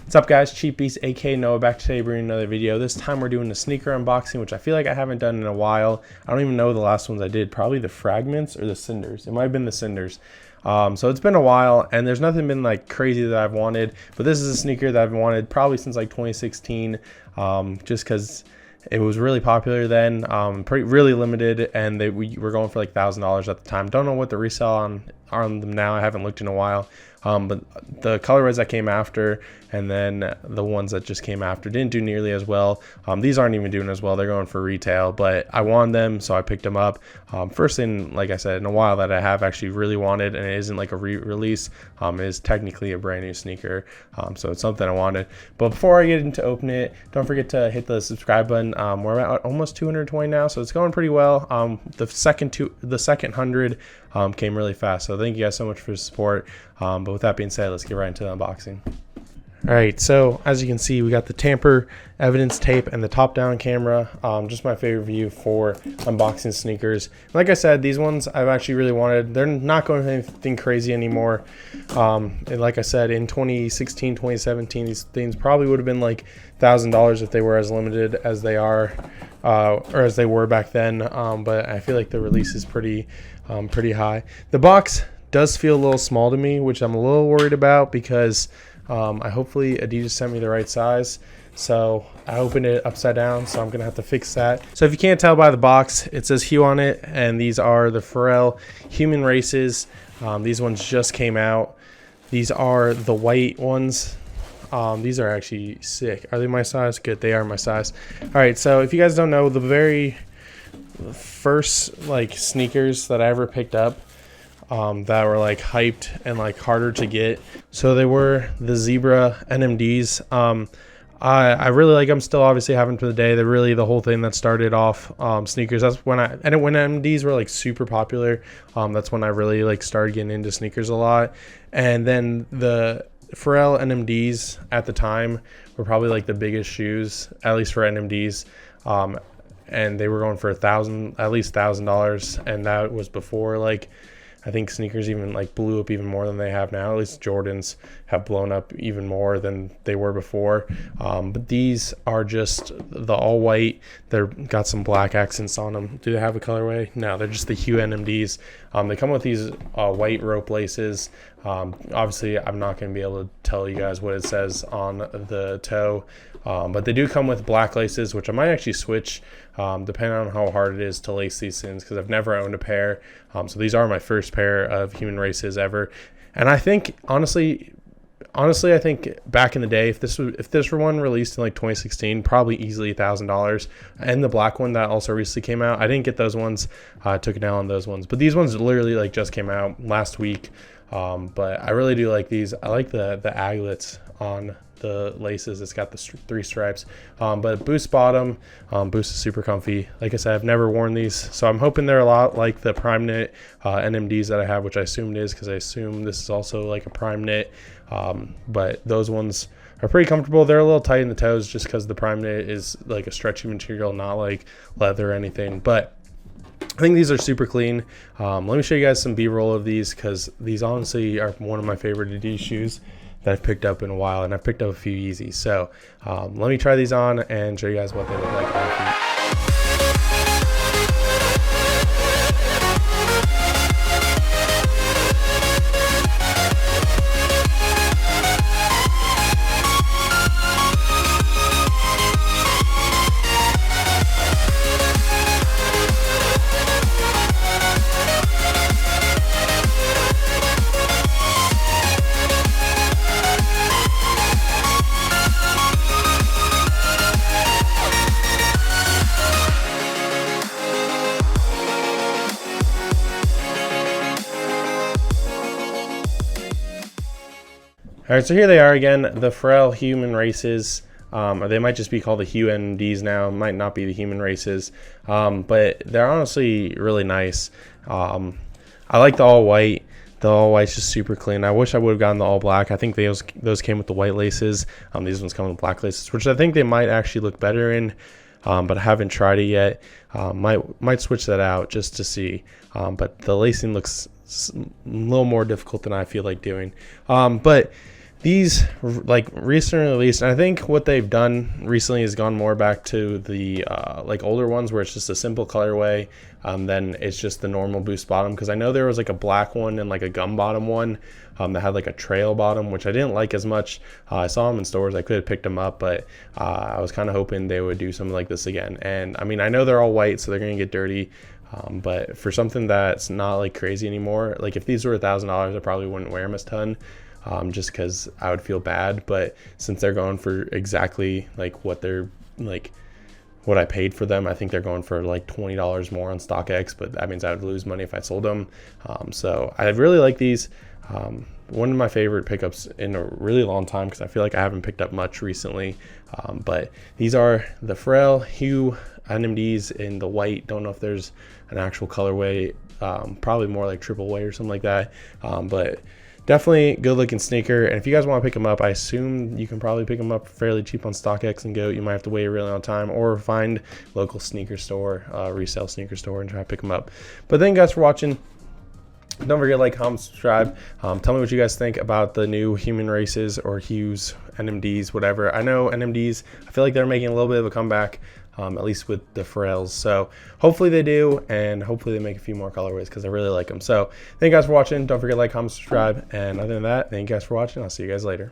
What's up, guys? Cheap Beast, aka Noah, back today bringing another video. This time we're doing a sneaker unboxing, which I feel like I haven't done in a while. I don't even know the last ones I did. Probably the Fragments or the Cinders. It might have been the Cinders. So it's been a while, and there's nothing been like crazy that I've wanted. But this is a sneaker that I've wanted probably since like 2016, just because it was really popular then, really limited, and we were going for like $1,000 at the time. Don't know what the resell on them now. I haven't looked in a while. But the colorways that came after, and then the ones that just came after, didn't do nearly as well. These aren't even doing as well. They're going for retail, but I wanted them, so I picked them up. First thing, like I said, in a while that I have actually really wanted, and it isn't like a re-release. It is technically a brand new sneaker, so it's something I wanted. But before I get into opening it, don't forget to hit the subscribe button. We're at almost 220 now, so it's going pretty well. The second 100 came really fast, so thank you guys so much for the support. But with that being said, let's get right into the unboxing. All right, so as you can see, we got the tamper evidence tape and the top-down camera. Just my favorite view for unboxing sneakers. Like I said, these ones I've actually really wanted. They're not going for anything crazy anymore. And like I said, in 2016, 2017, these things probably would have been like $1,000 if they were as limited as they are, or as they were back then. But I feel like the release is pretty high. The box does feel a little small to me, which I'm a little worried about because hopefully Adidas sent me the right size. So I opened it upside down, so I'm gonna have to fix that. So if you can't tell by the box, it says Hue on it, and these are the Pharrell Human Races. These ones just came out. These are the white ones. These are actually sick. Are they my size? Good, they are my size. All right, so if you guys don't know, the very first like sneakers that I ever picked up that were like hyped and like harder to get, so they were the Zebra NMDs. I really like them still. Obviously have them to the day. They're really the whole thing that started off sneakers. That's when when NMDs were like super popular. That's when I really like started getting into sneakers a lot. And then the Pharrell NMDs at the time were probably like the biggest shoes, at least for NMDs. And they were going for at least $1,000, and that was before like I think sneakers even like blew up even more than they have now. At least Jordans have blown up even more than they were before. But these are just the all white. They've got some black accents on them. Do they have a colorway? No, they're just the Hue NMDs. They come with these white rope laces. Obviously, I'm not going to be able to tell you guys what it says on the toe. But they do come with black laces, which I might actually switch depending on how hard it is to lace these things, because I've never owned a pair. So these are my first pair of Human Races ever. And I think honestly, I think back in the day, if this were one released in like 2016, probably easily $1,000. And the black one that also recently came out, I didn't get those ones. I took it down on those ones, but these ones literally like just came out last week. But I really do like these. I like the aglets on the laces. It's got the 3 stripes, but Boost bottom. Boost is super comfy. Like I said, I've never worn these, so I'm hoping they're a lot like the prime knit NMDs that I have, which I assume it is, because I assume this is also like a prime knit. But those ones are pretty comfortable. They're a little tight in the toes just because the prime knit is like a stretchy material, not like leather or anything. But I think these are super clean. Let me show you guys some B-roll of these, because these honestly are one of my favorite Adidas shoes that I've picked up in a while, and I've picked up a few Yeezys. So let me try these on and show you guys what they look like on my feet. All right, so here they are again, the Pharrell Human Races. Or they might just be called the Hue NMDs now. Might not be the Human Races, but they're honestly really nice. I like the all white. The all white's just super clean. I wish I would have gotten the all black. I think those came with the white laces. These ones come with black laces, which I think they might actually look better in. But I haven't tried it yet. Might switch that out just to see. But the lacing looks a little more difficult than I feel like doing. But these like recently released, and I think what they've done recently has gone more back to the like older ones where it's just a simple colorway, then it's just the normal boost bottom, because I know there was like a black one and like a gum bottom one that had like a trail bottom, which I didn't like as much. I saw them in stores, I could have picked them up, but I was kind of hoping they would do something like this again. And I mean, I know they're all white, so they're gonna get dirty, but for something that's not like crazy anymore, like if these were $1,000, I probably wouldn't wear them a ton. Just because I would feel bad, but since they're going for exactly like what they're like what I paid for them, I think they're going for like $20 more on StockX, but that means I would lose money if I sold them. So I really like these. One of my favorite pickups in a really long time, because I feel like I haven't picked up much recently, but these are the Pharrell Hue NMDs in the white. Don't know if there's an actual colorway, probably more like triple white or something like that, but definitely good looking sneaker. And if you guys want to pick them up, I assume you can probably pick them up fairly cheap on StockX and Go. You might have to wait a really long time, or find local sneaker store, resale sneaker store, and try to pick them up. But thank you guys for watching. Don't forget to like, comment, subscribe. Tell me what you guys think about the new human races or hues, NMDs, whatever. I know NMDs, I feel like they're making a little bit of a comeback, at least with the Pharrells. So hopefully they do, and hopefully they make a few more colorways, because I really like them. So thank you guys for watching. Don't forget to like, comment, subscribe. And other than that, thank you guys for watching. I'll see you guys later.